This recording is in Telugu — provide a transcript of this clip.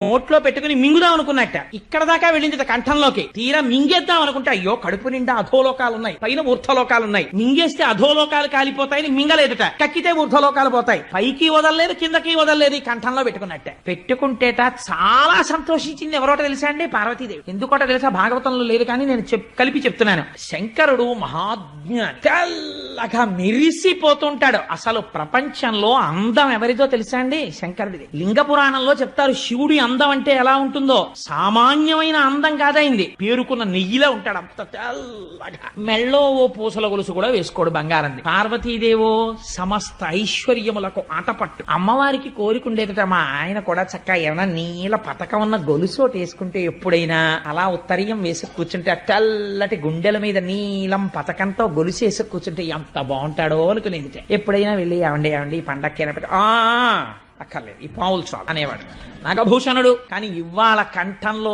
నోట్లో పెట్టుకుని మింగుదాం అనుకున్నట్ట ఇక్కడ దాకా వెళ్ళింది కంఠంలోకి. తీరా మింగేద్దాం అనుకుంటే అయ్యో కడుపు నిండా అధోలోకాలున్నాయి, పైన ఊర్ధ్వలోకాలున్నాయి, మింగేస్తే అధోలోకాలు కాలిపోతాయని మింగలేదుట. కక్కితే ఊర్ధ్వలోకాలు పోతాయి. పైకి వదలలేదు, కిందకి వదలలేదు, ఈ కంఠంలో పెట్టుకున్నట్ట. పెట్టుకుంటేట చాలా సంతోషించింది. ఎవరోట తెలుసా అండి? పార్వతీదేవి. ఎందుకోట తెలుసా? భాగవతంలో లేదు కానీ నేను కలిపి చెప్తున్నాను. శంకరుడు మహాజ్ఞాని, తెల్లగా మెరిసిపోతుంటాడు. అసలు ప్రపంచంలో అందం ఎవరిదో తెలుసా అండి? శంకరుడిది. లింగ పురాణంలో చెప్తారు శివుడి అందం అంటే ఎలా ఉంటుందో. సామాన్యమైన అందం కాదైంది, పేరుకున్న నెయ్యిలా ఉంటాడు. అంత తెల్లగా. మెళ్ళో ఓ పూసల గొలుసు కూడా వేసుకోడు బంగారంది. పార్వతీదేవో సమస్త ఐశ్వర్యములకు ఆటపట్టు. అమ్మవారికి కోరికుండేదట మా ఆయన కూడా చక్కగా ఏమైనా నీల పతకం ఉన్న గొలుసు వేసుకుంటే ఎప్పుడైనా అలా ఉత్తరీయం వేసి కూర్చుంటే ఆ తెల్లటి గుండెల మీద నీలం పతకంతో గొలుసు వేసి కూర్చుంటే ఎంత బాగుంటాడో అనుకునేది. ఎప్పుడైనా వెళ్ళి ఏమండి ఈ పండక్కి అక్కర్లేదు, ఈ పావులు చాలు అనేవాడు నాగభూషణుడు. కానీ ఇవాళ కంఠంలో